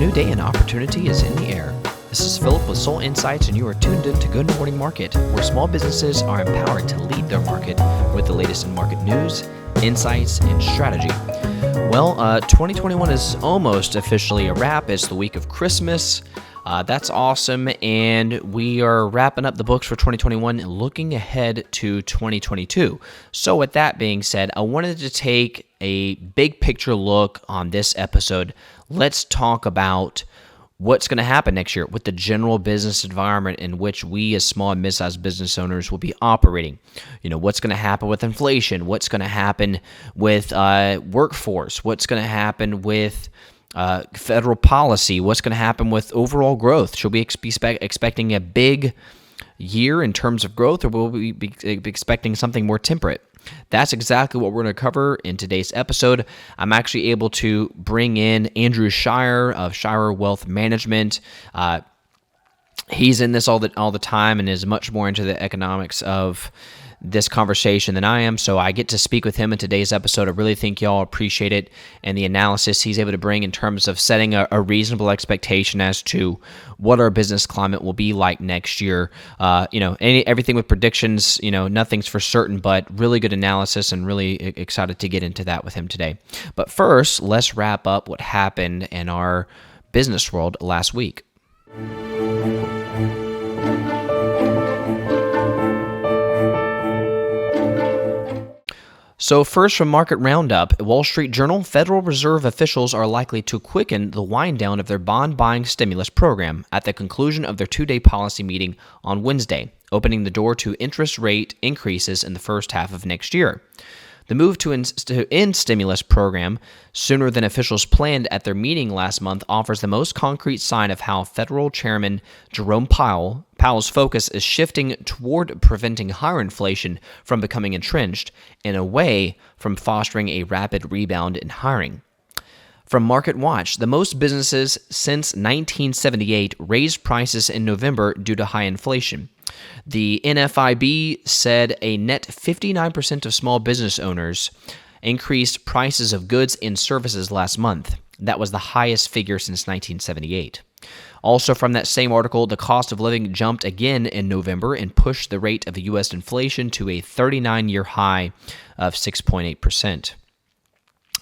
new day and opportunity is in the air. This is Philip with Soul Insights, and you are tuned in to Good Morning Market, where small businesses are empowered to lead their market with the latest in market news, insights, and strategy. Well, 2021 is almost officially a wrap. It's the week of Christmas. That's awesome, and we are wrapping up the books for 2021 and looking ahead to 2022. So with that being said, I wanted to take a big picture look on this episode. Let's talk about what's going to happen next year with the general business environment in which we as small and mid-sized business owners will be operating. You know, what's going to happen with inflation? What's going to happen with workforce? What's going to happen with federal policy? What's going to happen with overall growth? Should we be expecting a big year in terms of growth, or will we be expecting something more temperate? That's exactly what we're going to cover in today's episode. I'm actually able to bring in Andrew Scheirer of Scheirer Wealth Management. He's in this all the time and is much more into the economics of this conversation than I am, so I get to speak with him in today's episode. I really think y'all appreciate it and the analysis he's able to bring in terms of setting a reasonable expectation as to what our business climate will be like next year. Everything with predictions, nothing's for certain, but really good analysis, and really excited to get into that with him today. But first, let's wrap up what happened in our business world last week. So first, from Market Roundup, Wall Street Journal, Federal Reserve officials are likely to quicken the wind down of their bond buying stimulus program at the conclusion of their two-day policy meeting on Wednesday, opening the door to interest rate increases in the first half of next year. The move to end stimulus program sooner than officials planned at their meeting last month offers the most concrete sign of how Federal Chairman Jerome Powell's focus is shifting toward preventing higher inflation from becoming entrenched and away from fostering a rapid rebound in hiring. From Market Watch, the most businesses since 1978 raised prices in November due to high inflation. The NFIB said a net 59% of small business owners increased prices of goods and services last month. That was the highest figure since 1978. Also from that same article, the cost of living jumped again in November and pushed the rate of U.S. inflation to a 39-year high of 6.8%.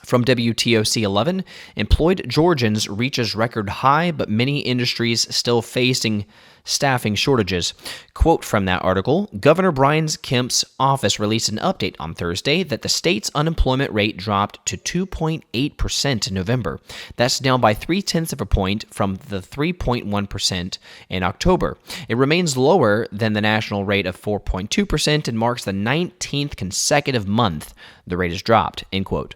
From WTOC 11, employed Georgians reaches record high, but many industries still facing staffing shortages. Quote from that article, Governor Brian Kemp's office released an update on Thursday that the state's unemployment rate dropped to 2.8% in November. That's down by 0.3 of a point from the 3.1% in October. It remains lower than the national rate of 4.2% and marks the 19th consecutive month the rate has dropped, end quote.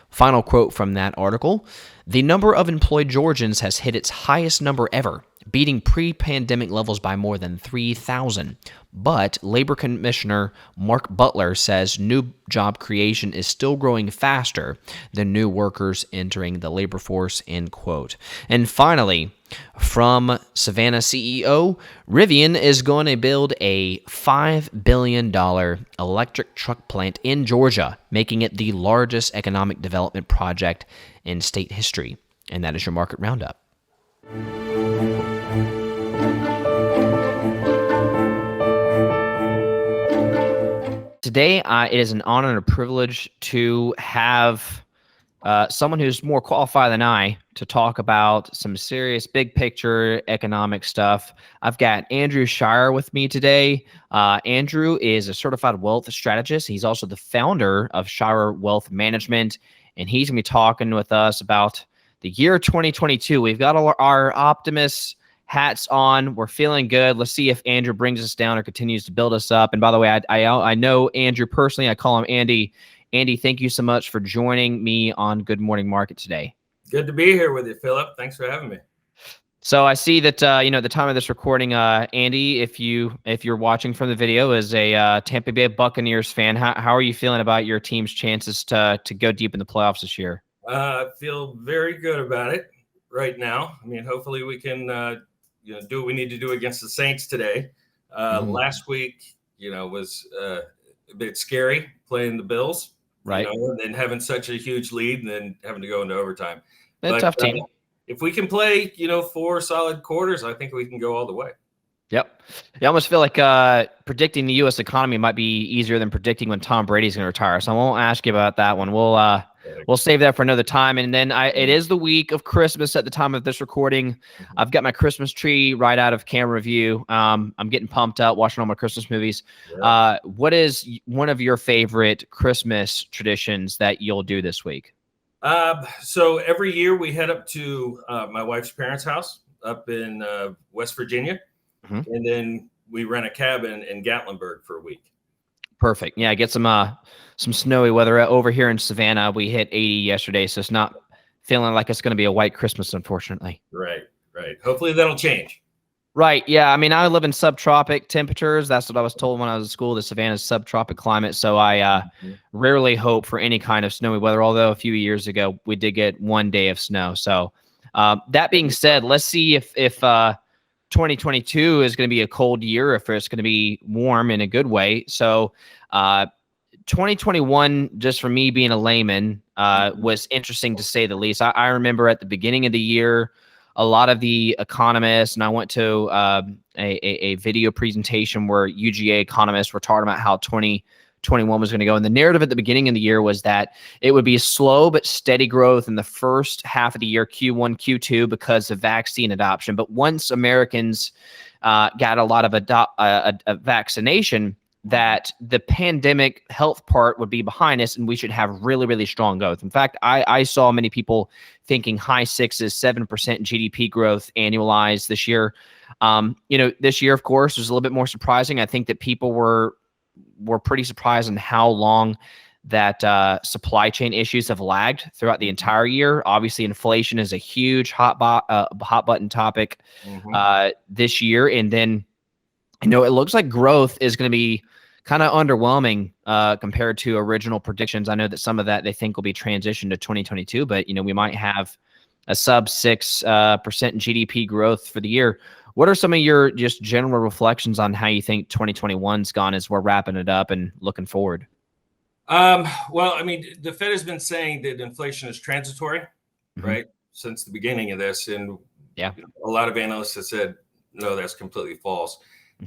Final quote from that article, the number of employed Georgians has hit its highest number ever, beating pre-pandemic levels by more than 3,000. But Labor Commissioner Mark Butler says new job creation is still growing faster than new workers entering the labor force, end quote. And finally, from Savannah CEO, Rivian is going to build a $5 billion electric truck plant in Georgia, making it the largest economic development project in state history. And that is your Market Roundup. Today, it is an honor and a privilege to have someone who's more qualified than I to talk about some serious big picture economic stuff. I've got Andrew Scheirer with me today. Andrew is a certified wealth strategist. He's also the founder of Scheirer Wealth Management, and he's going to be talking with us about the year 2022. We've got all our optimists hats on. We're feeling good. Let's see if Andrew brings us down or continues to build us up. And by the way, I know Andrew personally. I call him Andy. Andy, thank you so much for joining me on Good Morning Market today. Good to be here with you, Philip. Thanks for having me. So I see that at the time of this recording, Andy, if you're watching from the video, is a Tampa Bay Buccaneers fan. How are you feeling about your team's chances to go deep in the playoffs this year? I feel very good about it right now. I mean, hopefully we can do what we need to do against the Saints today. Last week, was a bit scary playing the Bills, right? And then having such a huge lead and then having to go into overtime. A tough team. if we can play, 4 solid quarters, I think we can go all the way. Yep. I almost feel like predicting the U.S. economy might be easier than predicting when Tom Brady's going to retire. So I won't ask you about that one. We'll save that for another time. And then it is the week of Christmas at the time of this recording. I've got my Christmas tree right out of camera view. I'm getting pumped up watching all my Christmas movies. Yeah. What is one of your favorite Christmas traditions that you'll do this week? So every year we head up to my wife's parents' house up in West Virginia. And then we rent a cabin in Gatlinburg for a week. Perfect. Yeah, get some snowy weather over here in Savannah. We hit 80 yesterday, so it's not feeling like it's going to be a white Christmas, unfortunately. Right. Hopefully that'll change. Right. Yeah. I mean, I live in subtropic temperatures. That's what I was told when I was at school. The Savannah's subtropic climate, so I rarely hope for any kind of snowy weather. Although a few years ago we did get one day of snow. So that being said, let's see if 2022 is going to be a cold year, if it's going to be warm in a good way. So 2021, just for me being a layman, was interesting to say the least. I remember at the beginning of the year, a lot of the economists, and I went to a video presentation where UGA economists were talking about how 2021 was going to go. And the narrative at the beginning of the year was that it would be slow but steady growth in the first half of the year, Q1, Q2, because of vaccine adoption. But once Americans got a lot of a vaccination, that the pandemic health part would be behind us and we should have really, really strong growth. In fact, I saw many people thinking high 6s, 7% GDP growth annualized this year. This year, of course, was a little bit more surprising. I think that people were pretty surprised on how long that supply chain issues have lagged throughout the entire year. Obviously, inflation is a huge hot button topic this year. And then, it looks like growth is going to be kind of underwhelming compared to original predictions. I know that some of that they think will be transitioned to 2022, but we might have a sub 6% GDP growth for the year. What are some of your just general reflections on how you think 2021's gone as we're wrapping it up and looking forward? Well, I mean, the Fed has been saying that inflation is transitory, right, since the beginning of this. And a lot of analysts have said, no, that's completely false.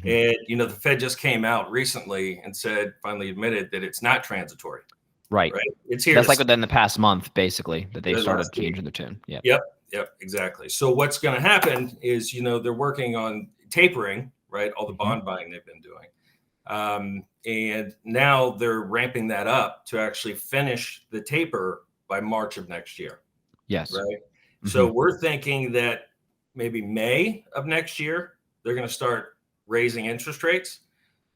And, the Fed just came out recently and finally admitted that it's not transitory. Right. It's here. That's like within the past month, basically, that they started changing the tune. Yeah. Yep, exactly. So what's going to happen is, they're working on tapering, right? All the bond buying they've been doing. And now they're ramping that up to actually finish the taper by March of next year. Yes. Right. So we're thinking that maybe May of next year, they're going to start raising interest rates.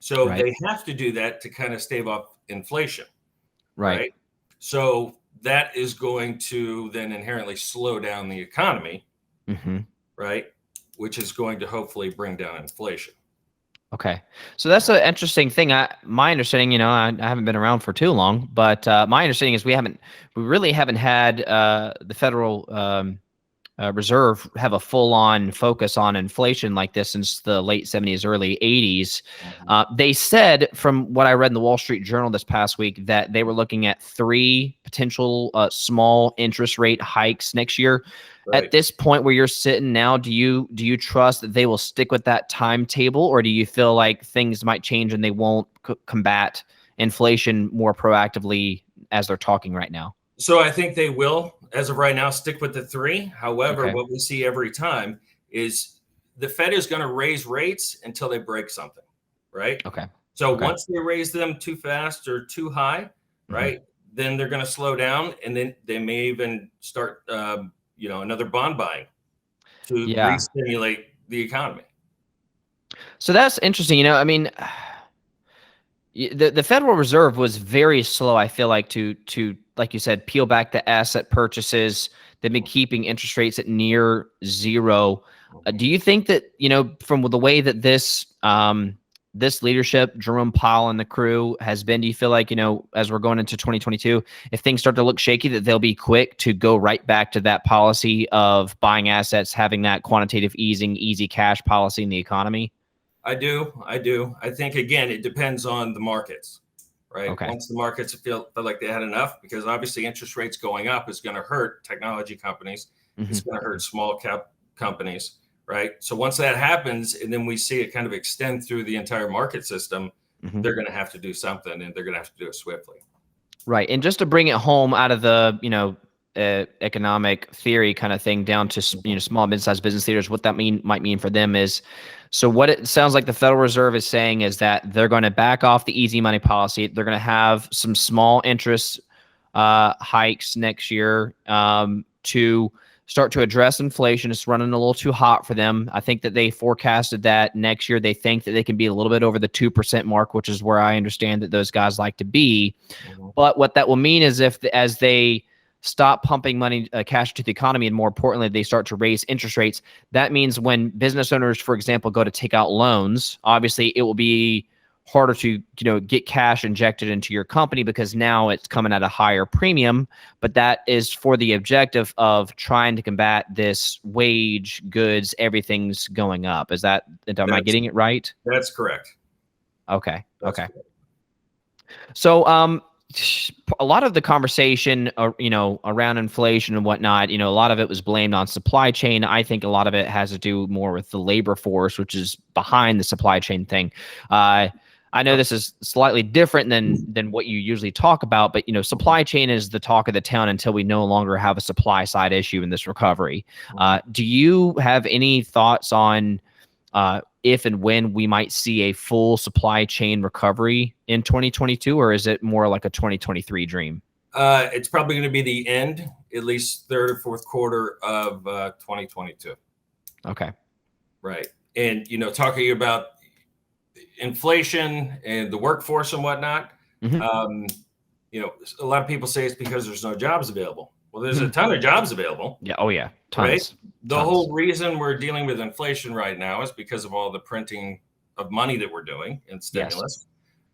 So they have to do that to kind of stave off inflation. Right. So that is going to then inherently slow down the economy. Right. Which is going to hopefully bring down inflation. Okay. So that's an interesting thing. My understanding, I haven't been around for too long, but my understanding is we really haven't had the Federal Reserve have a full-on focus on inflation like this since the late 70s, early 80s. They said, from what I read in the Wall Street Journal this past week, that they were looking at 3 potential small interest rate hikes next year. At this point where you're sitting now, do you trust that they will stick with that timetable, or do you feel like things might change and they won't combat inflation more proactively as they're talking right now? So I think they will, as of right now, stick with the 3. However, what we see every time is the Fed is going to raise rates until they break something, right? So once they raise them too fast or too high, right, then they're going to slow down, and then they may even start, another bond buying to re-stimulate the economy. So that's interesting. I mean, the Federal Reserve was very slow, I feel like, to like you said, peel back the asset purchases. They've been keeping interest rates at near zero. Do you think that, from the way that this leadership, Jerome Powell and the crew, has been, do you feel like, as we're going into 2022, if things start to look shaky, that they'll be quick to go right back to that policy of buying assets, having that quantitative easing, easy cash policy in the economy? I do. I think, again, it depends on the markets, right? Once the markets feel like they had enough, because obviously interest rates going up is going to hurt technology companies. It's going to hurt small cap companies, right? So once that happens, and then we see it kind of extend through the entire market system, they're going to have to do something, and they're going to have to do it swiftly. Right. And just to bring it home out of the, economic theory kind of thing down to, small, mid-sized business leaders, what that might mean for them is, so what it sounds like the Federal Reserve is saying is that they're going to back off the easy money policy. They're going to have some small interest hikes next year to start to address inflation. It's running a little too hot for them. I think that they forecasted that next year they think that they can be a little bit over the 2% mark, which is where I understand that those guys like to be. But what that will mean is as they stop pumping money, cash to the economy, and more importantly, they start to raise interest rates, that means when business owners, for example, go to take out loans, obviously it will be harder to get cash injected into your company because now it's coming at a higher premium. But that is for the objective of trying to combat this wage, goods, everything's going up. Am I getting it right? That's correct. Okay. That's okay. correct. So a lot of the conversation, around inflation and whatnot, a lot of it was blamed on supply chain. I think a lot of it has to do more with the labor force, which is behind the supply chain thing. I know this is slightly different than what you usually talk about, but supply chain is the talk of the town until we no longer have a supply side issue in this recovery. Do you have any thoughts on if and when we might see a full supply chain recovery in 2022, or is it more like a 2023 dream? It's probably going to be the end, at least third or fourth quarter of 2022. Okay. Right. And, talking about inflation and the workforce and whatnot, a lot of people say it's because there's no jobs available. Well, there's a ton of jobs available. Yeah. Oh, yeah. Tons. Right? The whole reason we're dealing with inflation right now is because of all the printing of money that we're doing in stimulus,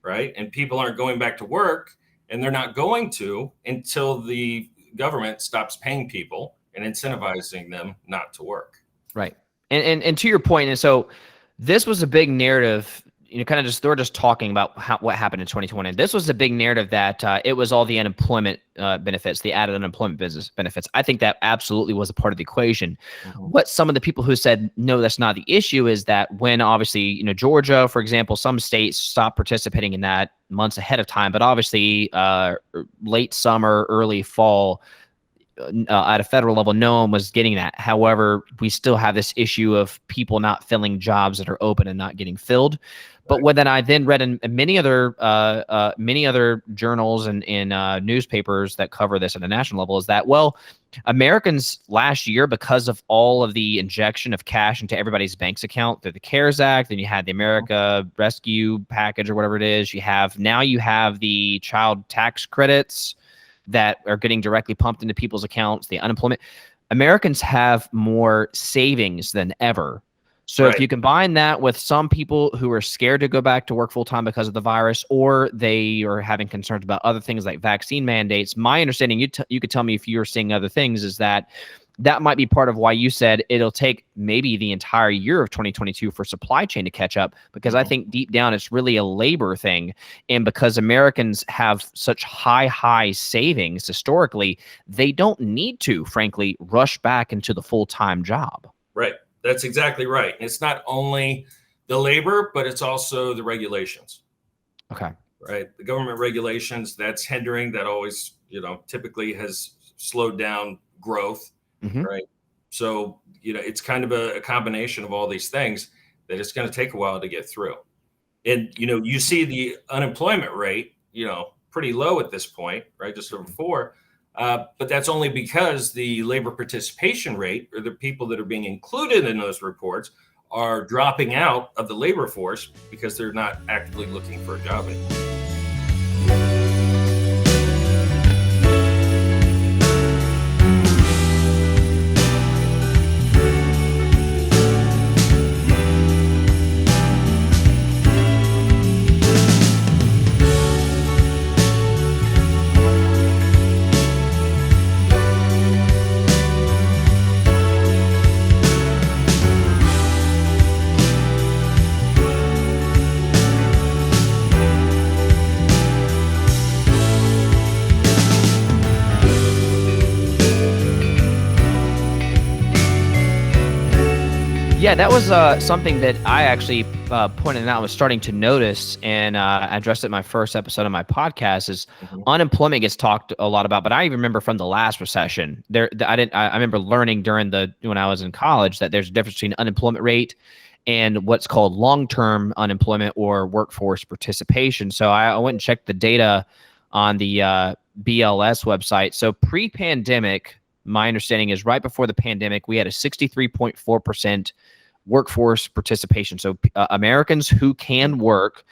right? And people aren't going back to work, and they're not going to until the government stops paying people and incentivizing them not to work. Right. And to your point, and so this was a big narrative. They're just talking about what happened in 2020. This was a big narrative that it was all the unemployment benefits, the added unemployment business benefits. I think that absolutely was a part of the equation. What some of the people who said, no, that's not the issue, is that when obviously, Georgia, for example, some states stopped participating in that months ahead of time, but obviously late summer, early fall, at a federal level, no one was getting that. However, we still have this issue of people not filling jobs that are open and not getting filled. But what I then read in many other journals and in newspapers that cover this at a national level is that, well, Americans last year, because of all of the injection of cash into everybody's bank's account through the CARES Act, then you had the America Rescue Package or whatever it is. You have the child tax credits that are getting directly pumped into people's accounts, the unemployment. Americans have more savings than ever. So if you combine that with some people who are scared to go back to work full time because of the virus, or they are having concerns about other things like vaccine mandates, my understanding, you could tell me if you're seeing other things, is that might be part of why you said it'll take maybe the entire year of 2022 for supply chain to catch up, because I think deep down it's really a labor thing. And because Americans have such high savings historically, they don't need to, frankly, rush back into the full-time job. Right. That's exactly right. And it's not only the labor, but it's also the regulations. Okay. Right. The government regulations, that's hindering, that always, typically has slowed down growth. Right. So, it's kind of a combination of all these things that it's going to take a while to get through. And, you see the unemployment rate, pretty low at this point, right? Just over 4. But that's only because the labor participation rate, or the people that are being included in those reports, are dropping out of the labor force because they're not actively looking for a job anymore. Yeah, that was something that I actually pointed out, was starting to notice, and I addressed it in my first episode of my podcast. Is Mhm. unemployment gets talked a lot about, but I even remember from the last recession, I remember learning when I was in college that there's a difference between unemployment rate and what's called long-term unemployment or workforce participation. So I went and checked the data on the BLS website. So pre-pandemic, my understanding is right before the pandemic, we had a 63.4% workforce participation. So Americans who can work,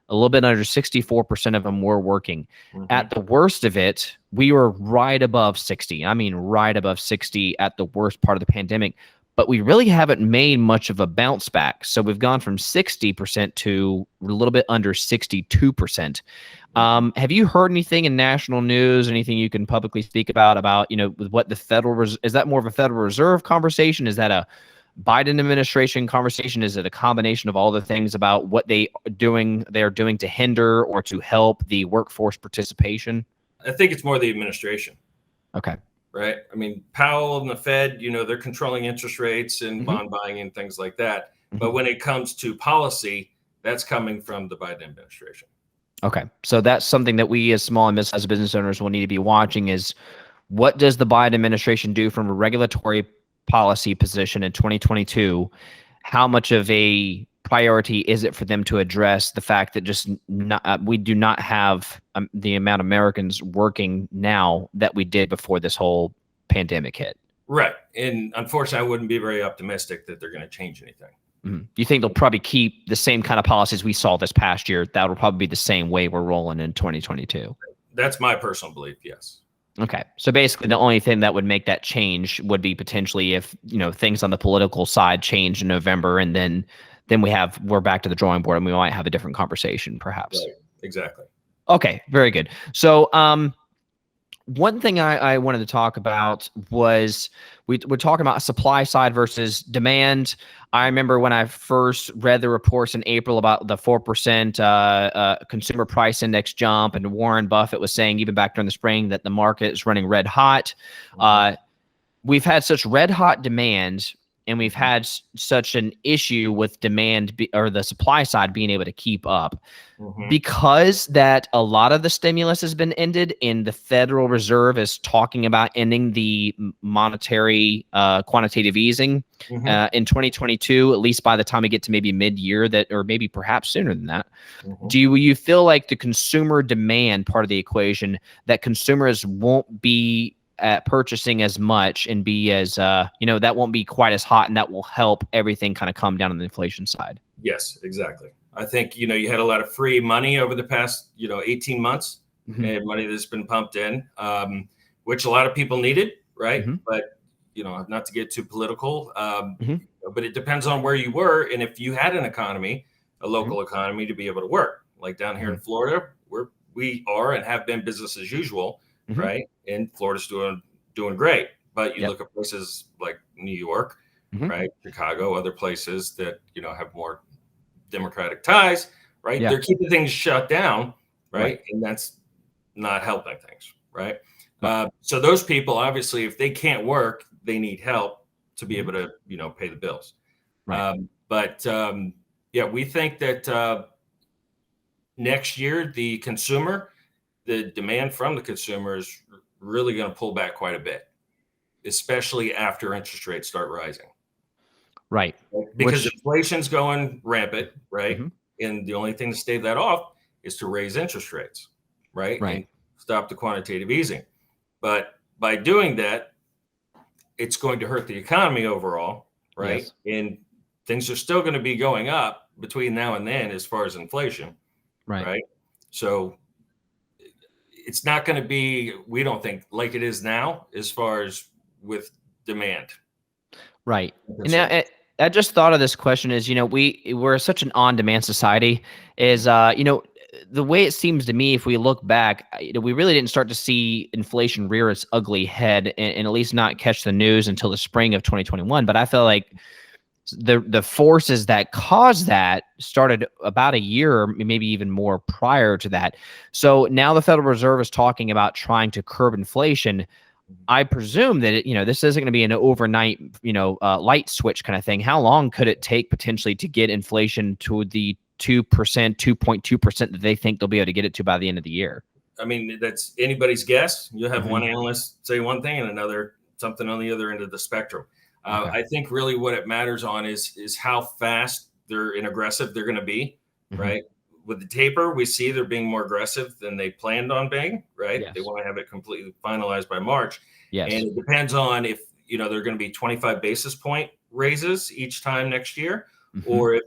a little bit under 64% of them were working. Mhm. At the worst of it, we were right above 60. I mean, right above 60 at the worst part of the pandemic. But we really haven't made much of a bounce back. So we've gone from 60% to a little bit under 62%. Have you heard anything in national news, anything you can publicly speak about, what the is that more of a Federal Reserve conversation? Is that a Biden administration conversation? Is it a combination of all the things about what they're doing to hinder or to help the workforce participation? I think it's more the administration. Okay. Right. I mean, Powell and the Fed, they're controlling interest rates and Mm-hmm. bond buying and things like that. Mm-hmm. But when it comes to policy, that's coming from the Biden administration. Okay. So that's something that we as small and mid-sized business owners will need to be watching is what does the Biden administration do from a regulatory policy position in 2022? How much of a priority is it for them to address the fact that we do not have the amount of Americans working now that we did before this whole pandemic hit? Right. And unfortunately, I wouldn't be very optimistic that they're going to change anything. Mm-hmm. You think they'll probably keep the same kind of policies we saw this past year? That'll probably be the same way we're rolling in 2022. That's my personal belief. Yes. Okay. So basically the only thing that would make that change would be potentially if, things on the political side change in November, and then we're back to the drawing board and we might have a different conversation perhaps. Right. Exactly. Okay. Very good. So, one thing I wanted to talk about was we're talking about supply side versus demand. I remember when I first read the reports in April about the 4% consumer price index jump, and Warren Buffett was saying even back during the spring that the market is running red hot. We've had such red hot demand, and we've had such an issue with demand or the supply side being able to keep up. Mm-hmm. Because that a lot of the stimulus has been ended, and the Federal Reserve is talking about ending the monetary quantitative easing in 2022, at least by the time we get to maybe mid-year, or maybe perhaps sooner than that. Mm-hmm. Do you feel like the consumer demand part of the equation, that consumers won't be purchasing as much and be as that won't be quite as hot, and that will help everything kind of come down on the inflation side? Yes, exactly. I think, you had a lot of free money over the past, 18 months, mm-hmm. and money that's been pumped in, which a lot of people needed. Right. Mm-hmm. But, not to get too political, mm-hmm. but it depends on where you were. And if you had an economy, a local mm-hmm. economy to be able to work, like down here mm-hmm. in Florida, we are and have been business as usual. Mm-hmm. Right. And Florida's doing great. But you look at places like New York, mm-hmm. right, Chicago, other places that, have more Democratic ties, right? Yeah. They're keeping things shut down, right? And that's not helping things, right? So those people, obviously, if they can't work, they need help to be able to, pay the bills. Right. We think that next year, the demand from the consumer is really going to pull back quite a bit, especially after interest rates start rising. Right. Because inflation's going rampant, right? Mm-hmm. And the only thing to stave that off is to raise interest rates, right? And stop the quantitative easing. But by doing that, it's going to hurt the economy overall, right? Yes. And things are still going to be going up between now and then as far as inflation, right? So it's not going to be, we don't think, like it is now as far as with demand. Right. And now, I just thought of this question is, we're such an on-demand society is, the way it seems to me, if we look back, we really didn't start to see inflation rear its ugly head and at least not catch the news until the spring of 2021. But I feel like the forces that caused that started about a year, maybe even more prior to that. So now the Federal Reserve is talking about trying to curb inflation. I presume that this isn't going to be an overnight, light switch kind of thing. How long could it take potentially to get inflation to the 2%, 2.2% that they think they'll be able to get it to by the end of the year? I mean, that's anybody's guess. You'll have one Mm-hmm. analyst say one thing and another something on the other end of the spectrum. Okay. I think really what it matters on is how fast they're and aggressive they're going to be, Mm-hmm. right? With the taper, we see they're being more aggressive than they planned on being, right? They Yes. want to have it completely finalized by March. Yes. And it depends on if, they're going to be 25 basis point raises each time next year, Mm-hmm. or if,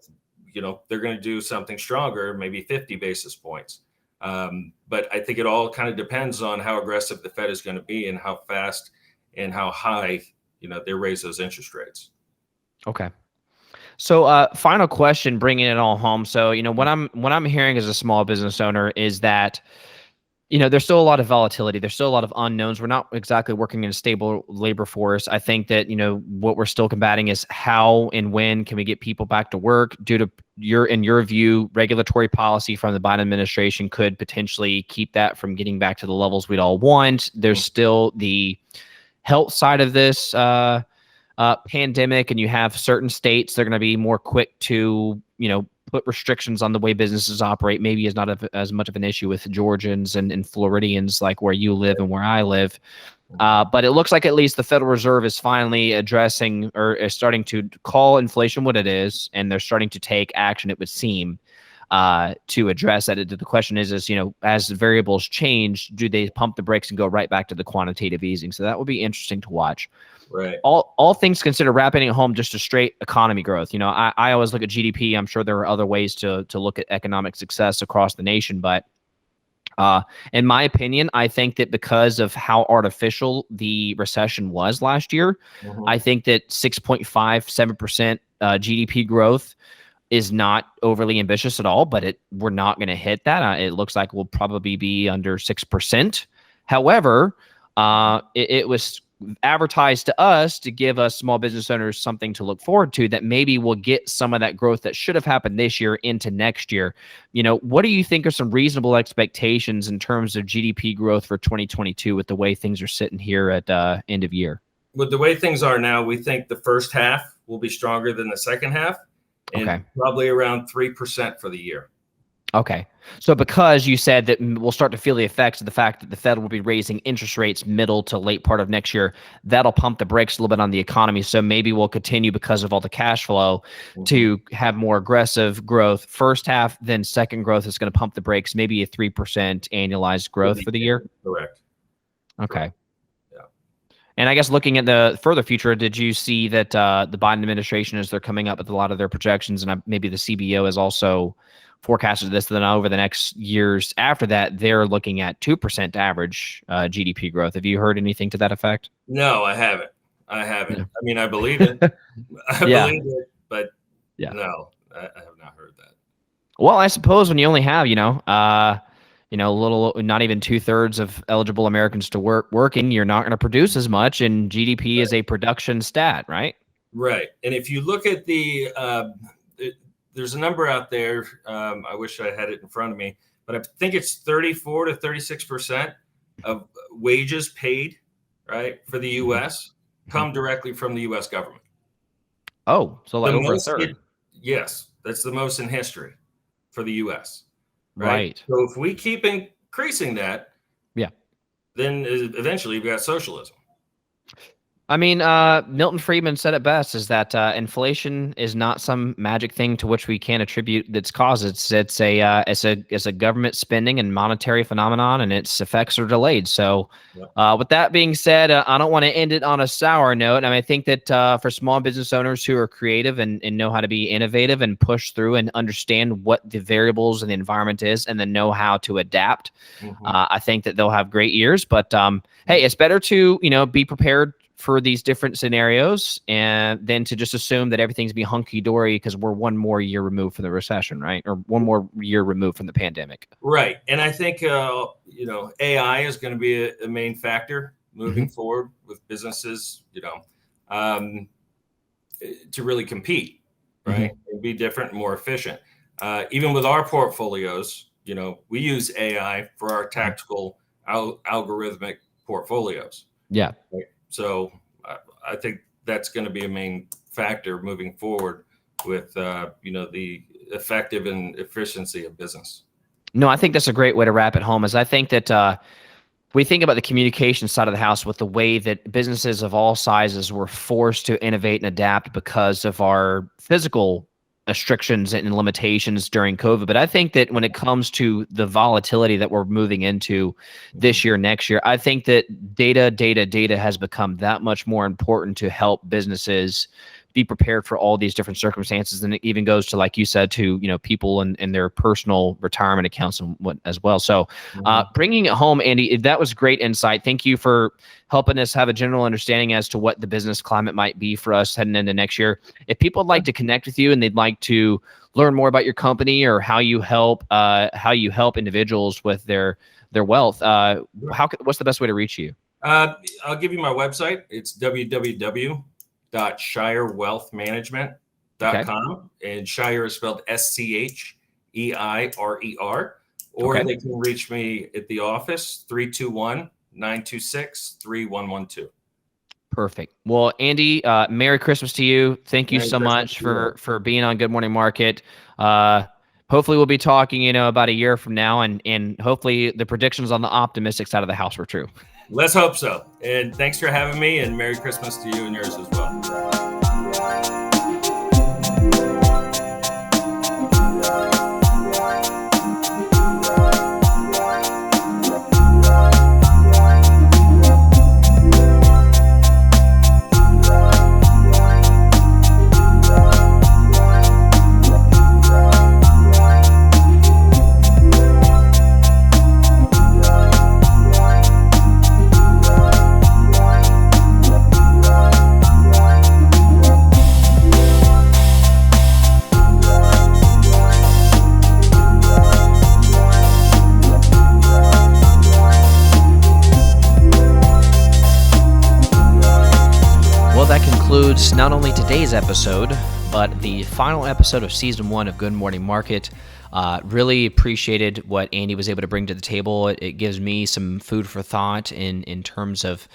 they're going to do something stronger, maybe 50 basis points. But I think it all kind of depends on how aggressive the Fed is going to be and how fast and how high, they raise those interest rates. Okay. So, final question, bringing it all home. So, what I'm hearing as a small business owner is that there's still a lot of volatility. There's still a lot of unknowns. We're not exactly working in a stable labor force. I think that, what we're still combating is how and when can we get people back to work due to in your view, regulatory policy from the Biden administration could potentially keep that from getting back to the levels we'd all want. There's still the health side of this pandemic, and you have certain states they're going to be more quick to, put restrictions on the way businesses operate. Maybe is not as much of an issue with Georgians and Floridians like where you live and where I live. But it looks like at least the Federal Reserve is finally addressing or is starting to call inflation what it is, and they're starting to take action, it would seem, to address that. The question is, as variables change, do they pump the brakes and go right back to the quantitative easing? So that would be interesting to watch. Right. All things considered, wrapping it home, just a straight economy growth. I always look at GDP. I'm sure there are other ways to look at economic success across the nation, but in my opinion, I think that because of how artificial the recession was last year, I think that 6.57% GDP growth is not overly ambitious at all, but we're not going to hit that. It looks like we'll probably be under 6%. However, it was advertised to us to give us small business owners something to look forward to, that maybe we'll get some of that growth that should have happened this year into next year. What do you think are some reasonable expectations in terms of GDP growth for 2022 with the way things are sitting here at end of year? With the way things are now, we think the first half will be stronger than the second half, and probably around 3% for the year. Okay. So because you said that we'll start to feel the effects of the fact that the Fed will be raising interest rates middle to late part of next year, that'll pump the brakes a little bit on the economy. So maybe we'll continue, because of all the cash flow, to have more aggressive growth first half, then second growth is going to pump the brakes, maybe a 3% annualized growth for the year. Correct. Okay. Correct. And I guess looking at the further future, did you see that the Biden administration, as they're coming up with a lot of their projections, and maybe the CBO has also forecasted this, then over the next years after that, they're looking at 2% average GDP growth. Have you heard anything to that effect? No, I haven't. Yeah. I mean, I believe it. Believe it, but no, I have not heard that. Well, I suppose when you only have, a little, not even 2/3 of eligible Americans to working, you're not going to produce as much, and GDP is a production stat, right? Right. And if you look at there's a number out there. I wish I had it in front of me, but I think it's 34 to 36% of wages paid, right, for the U.S. come directly from the U.S. government. Oh, so like over a third. Yes, that's the most in history for the U.S. Right. So if we keep increasing that, then eventually you've got socialism. I mean, Milton Friedman said it best, is that inflation is not some magic thing to which we can't attribute its cause. It's a government spending and monetary phenomenon, and its effects are delayed. So with that being said, I don't want to end it on a sour note. I mean, I think that for small business owners who are creative and know how to be innovative and push through and understand what the variables and the environment is, and then know how to adapt, I think that they'll have great years. But hey, it's better to be prepared for these different scenarios, and then to just assume that everything's be hunky-dory because we're one more year removed from the recession, right? Or one more year removed from the pandemic. Right. And I think, AI is going to be a main factor moving forward with businesses, to really compete, right? And be different and more efficient. Even with our portfolios, we use AI for our tactical algorithmic portfolios. Yeah. Right? So I think that's going to be a main factor moving forward with the effective and efficiency of business. No, I think that's a great way to wrap it home. Is I think that we think about the communication side of the house with the way that businesses of all sizes were forced to innovate and adapt because of our physical restrictions and limitations during COVID. But I think that when it comes to the volatility that we're moving into this year, next year, I think that data has become that much more important to help businesses be prepared for all these different circumstances. And it even goes to, like you said, to, people and their personal retirement accounts and what as well. So bringing it home, Andy, that was great insight. Thank you for helping us have a general understanding as to what the business climate might be for us heading into next year. If people would like to connect with you and they'd like to learn more about your company or how you help individuals with their wealth, what's the best way to reach you? I'll give you my website. It's www.scheyerwealthmanagement.com. And Scheirer is spelled Scheirer. Or they can reach me at the office, 321-926-3112. Perfect. Well, Andy, Merry Christmas to you. Thank you so much for being on Good Morning Market. Hopefully we'll be talking, about a year from now, and hopefully the predictions on the optimistic side of the house were true. Let's hope so. And thanks for having me, and Merry Christmas to you and yours as well. Not only today's episode, but the final episode of season 1 of Good Morning Market. Really appreciated what Andy was able to bring to the table. It gives me some food for thought in terms of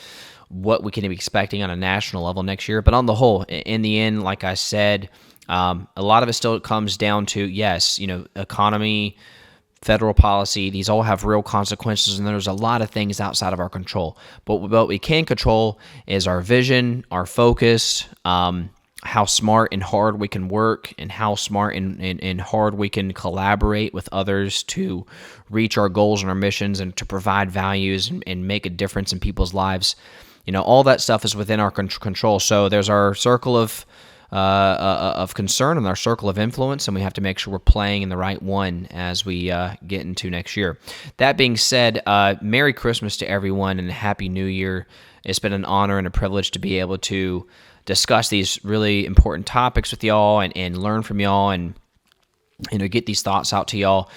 what we can be expecting on a national level next year. But on the whole, in the end, like I said, a lot of it still comes down to, yes, economy, federal policy, these all have real consequences, and there's a lot of things outside of our control. But what we can control is our vision, our focus, how smart and hard we can work, and how smart and hard we can collaborate with others to reach our goals and our missions and to provide values and make a difference in people's lives. All that stuff is within our control. So there's our circle of concern and our circle of influence, and we have to make sure we're playing in the right one as we get into next year. That being said, Merry Christmas to everyone and Happy New Year. It's been an honor and a privilege to be able to discuss these really important topics with y'all and learn from y'all and get these thoughts out to y'all.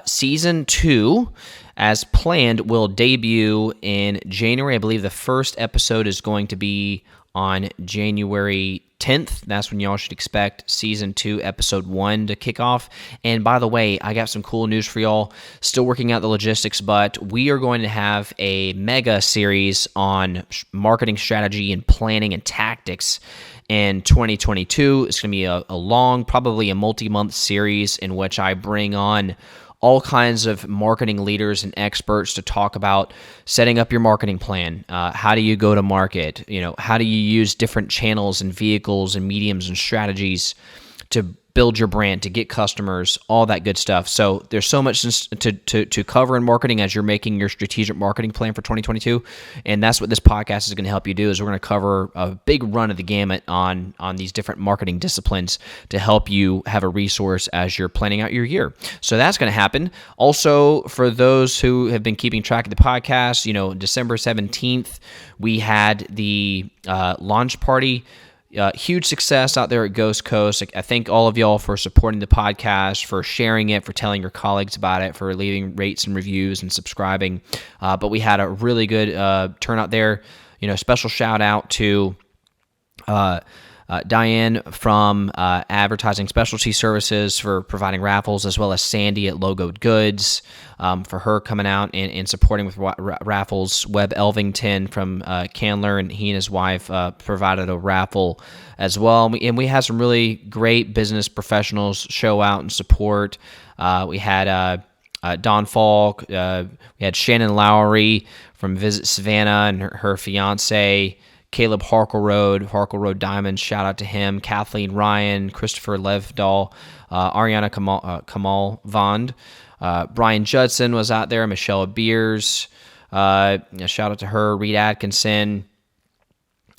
Season 2, as planned, will debut in January. I believe the first episode is going to be on January 10th. That's when y'all should expect season 2, episode 1 to kick off. And by the way, I got some cool news for y'all. Still working out the logistics, but we are going to have a mega series on marketing strategy and planning and tactics in 2022. It's going to be a long, probably a multi-month series in which I bring on all kinds of marketing leaders and experts to talk about setting up your marketing plan. How do you go to market? How do you use different channels and vehicles and mediums and strategies to build your brand, to get customers, all that good stuff. So there's so much to cover in marketing as you're making your strategic marketing plan for 2022. And that's what this podcast is going to help you do, is we're going to cover a big run of the gamut on these different marketing disciplines to help you have a resource as you're planning out your year. So that's going to happen. Also, for those who have been keeping track of the podcast, December 17th, we had the launch party. Huge success out there at Ghost Coast. I thank all of y'all for supporting the podcast, for sharing it, for telling your colleagues about it, for leaving rates and reviews and subscribing. But we had a really good turnout there. Special shout out to Diane from Advertising Specialty Services for providing raffles, as well as Sandy at Logoed Goods for her coming out and supporting with raffles. Webb Elvington from Candler, and he and his wife provided a raffle as well. And we had some really great business professionals show out and support. We had Don Falk. We had Shannon Lowry from Visit Savannah and her fiance. Caleb Harkle Road Diamonds, shout out to him. Kathleen Ryan, Christopher Levdahl, Ariana Kamal Vond. Brian Judson was out there. Michelle Beers, shout out to her. Reed Atkinson.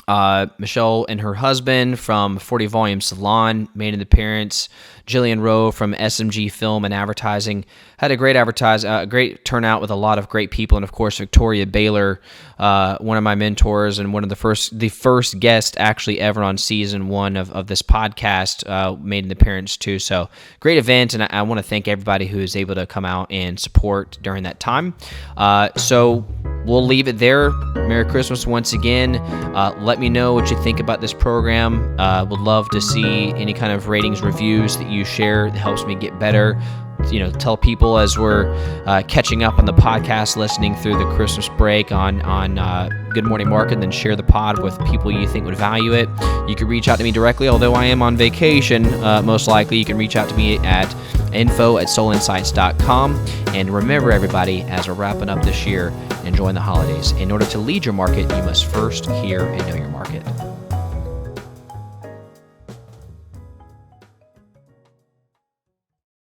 Michelle and her husband from 40 Volume Salon made an appearance. Jillian Rowe from SMG Film and Advertising had a great turnout with a lot of great people, and of course Victoria Baylor, one of my mentors and one of the first guest actually ever on season 1 of this podcast, made an appearance too. So great event, and I want to thank everybody who is able to come out and support during that time. So we'll leave it there. Merry Christmas once again. Let me know what you think about this program. Would love to see any kind of ratings, reviews that you share. It helps me get better. Tell people as we're catching up on the podcast, listening through the Christmas break on Good Morning Market, then share the pod with people you think would value it. You can reach out to me directly, although I am on vacation, most likely. You can reach out to me at info@soulinsights.com. And remember, everybody, as we're wrapping up this year, enjoying the holidays, in order to lead your market, you must first hear and know your market.